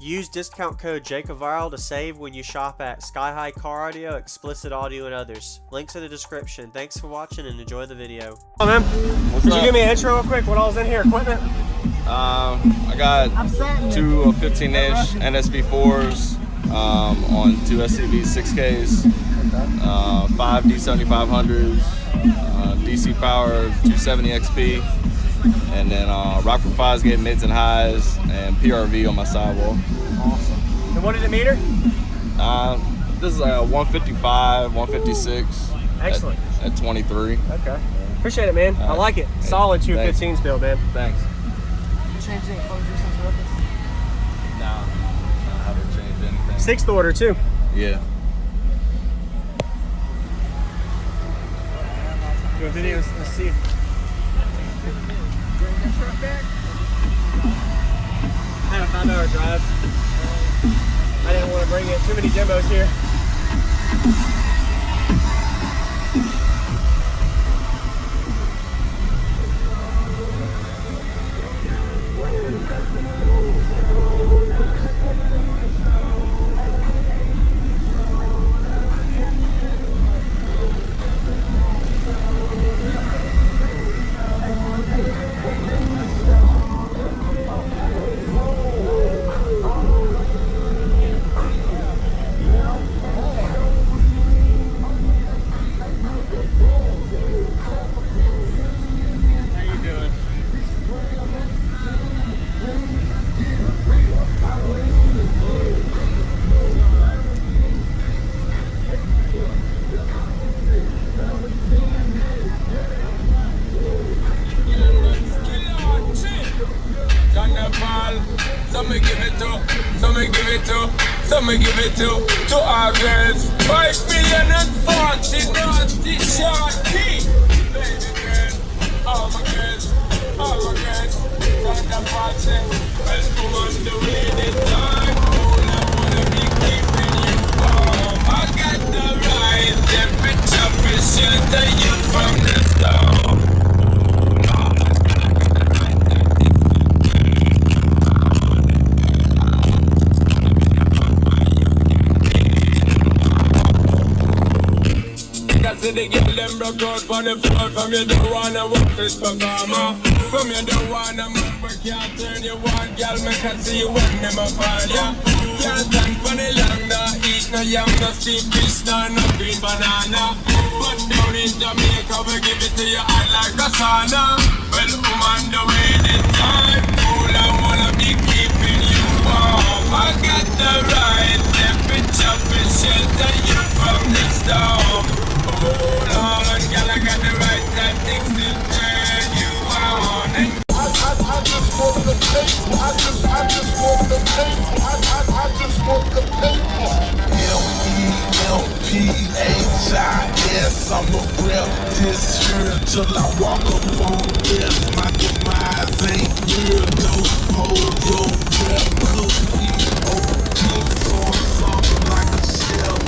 Use discount code JACOBVIRAL to save when you shop at Sky High Car Audio, Explicit Audio, and others. Links in the description. Thanks for watching and enjoy the video. Oh man, could you give me an intro real quick? What all is in here? Equipment? I got two 15-inch NSV4s on two SCV 6Ks, 5 D7500s, DC Power 270 XP, and then Rockford Fosgate mids and highs, and PRV on my sidewall. Awesome. And what did it meter? This is a 155, 156. Excellent. At 23. Okay. Appreciate it, man. I like it. Solid 215s build, man. Thanks. Changed any closure since with us? No, I haven't changed anything. 6th order too. Yeah. Do a video. Let's see. I had a 5-hour drive. I didn't want to bring it. Too many demos here. Some give it to others. 5 million and 40 naughty shorty. Baby girl, all my girls, on the party. Welcome on the way this time. All I wanna be keeping you warm. I got the right temperature to shelter you from the storm. See the girl them broke out on the floor. From you don't wanna work this performer. From you don't wanna move but can't turn you on. Girl make her see you when them a fall ya. Can't stand for the long no eat no yam, no steamed fish, no green banana. But down in Jamaica we give it to you hot like a sauna. Well on the way this time. Cool I wanna be keeping you warm. I got the right temperature to shelter you from the storm. Hold on, girl, I got the right tactics to turn you on. I just want the paper. I just want the paper. I just want the paper. L-E-L-P-H-I-S. I'ma rep this here till I walk up on this. My demise ain't real, though. Hold your breath, cook me. O-G, something like a shell.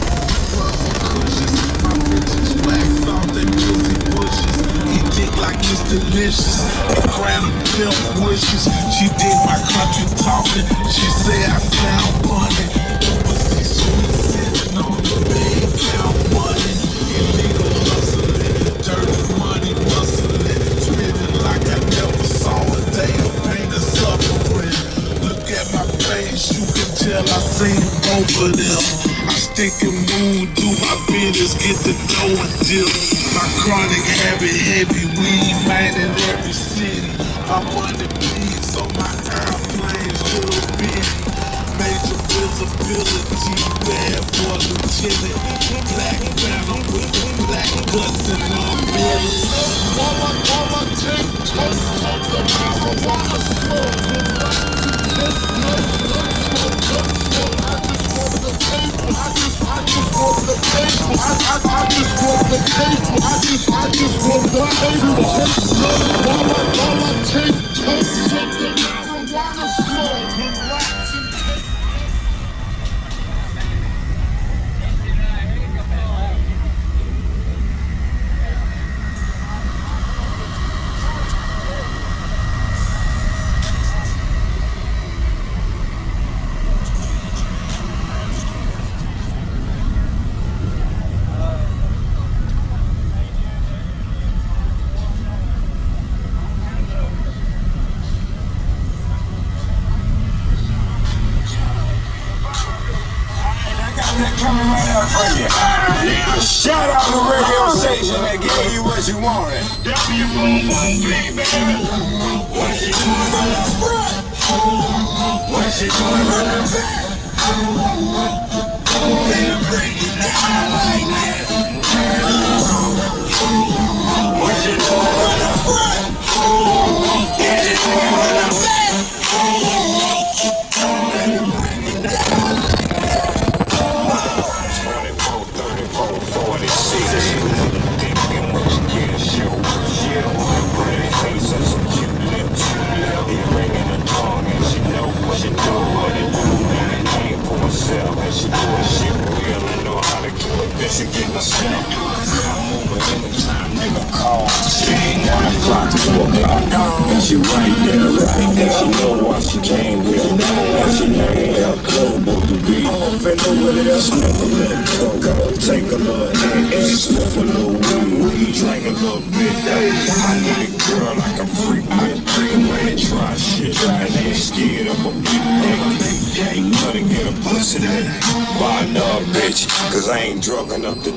Wax off them juicy bushes. He dick like it's delicious. And grant them wishes. She did my country talking. She say I sound funny. Overseas sweet sitting on the bed, count money. Illegal hustling, dirty money muscling. Spinning like I never saw a day of pain or suffering. Look at my face, you can tell I seen both of them. Stick and move, do my business, get the dough and dip. My chronic habit, heavy weed, man in every city. I'm on the beat, so my airplanes real big. Major visibility, bad for lieutenant. Black banner with the black guts and umbrellas. Mama, take toast of the marijuana smoke. she want it. W on my feet, baby. What she doing from the front? What she doing from the back? Then bring it down like that. What she doing from the front? What she doing from the back? Then bring it down like that. 24, 34, 46. She get myself. I'm over anytime, nigga call. She ain't got a clock to 4 o'clock. And she right there, right there. She know why she came with. And she named her global to be. Bend over there, smoke a little coke. Take a little and smoke a little weed. Drink a little bit. I need a girl like a freak. I ain't try shit. And ain't scared of a big thing. Gotta get a pussy that. Buy another bitch. Cause I ain't drunk enough to do that.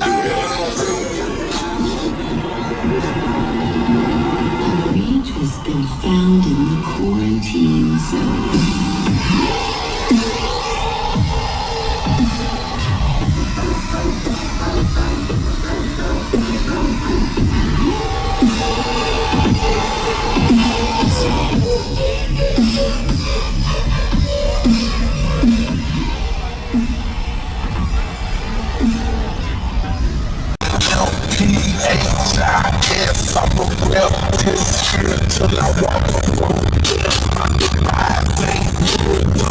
A range has been found in the quarantine zone. Yes, I'm a rep this shit till I walk the road. I get my thing, no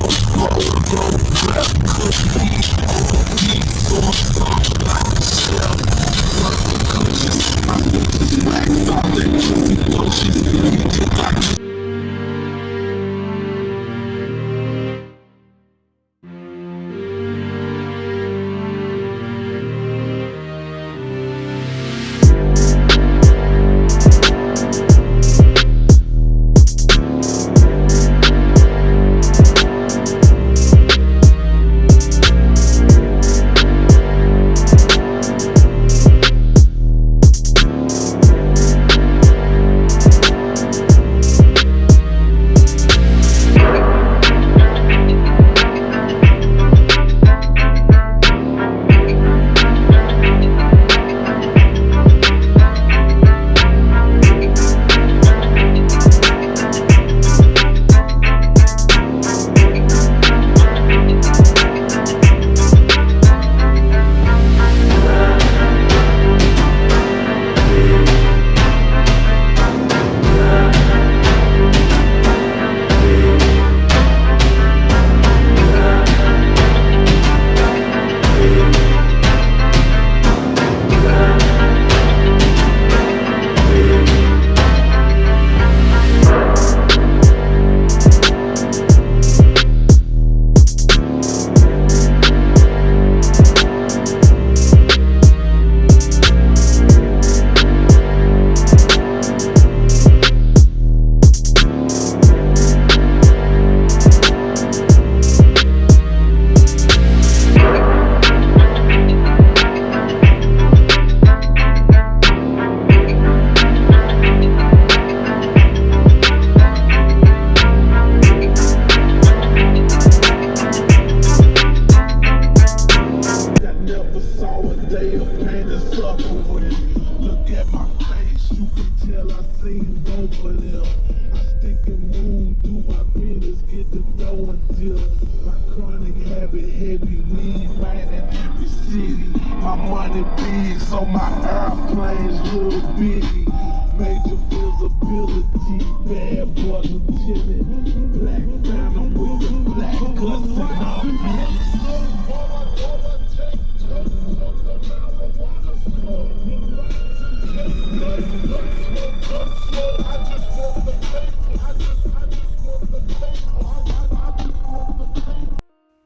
rep, could be for something like myself. Conscious, my niggas black, all that juicy bullshit, like so my airplane's little bitty. Major visibility, bad boy lieutenant. Black phantom with the black guts and all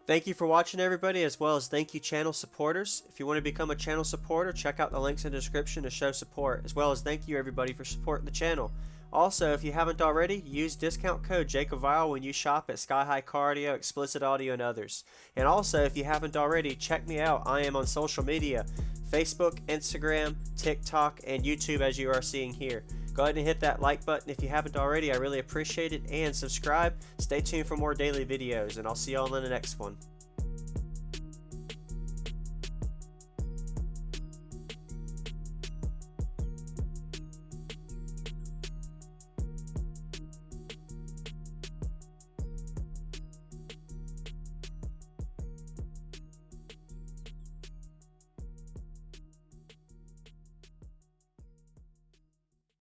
Thank you for watching, everybody, as well as thank you channel supporters. If you want to become a channel supporter, check out the links in the description to show support, as well as thank you everybody for supporting the channel. Also, if you haven't already, use discount code JACOBVIRAL when you shop at Sky High Car Audio, Explicit Audio, and others. And also, if you haven't already, check me out. I am on social media, Facebook, Instagram, TikTok, and YouTube as you are seeing here. Go ahead and hit that like button if you haven't already. I really appreciate it. And subscribe. Stay tuned for more daily videos, and I'll see y'all in the next one.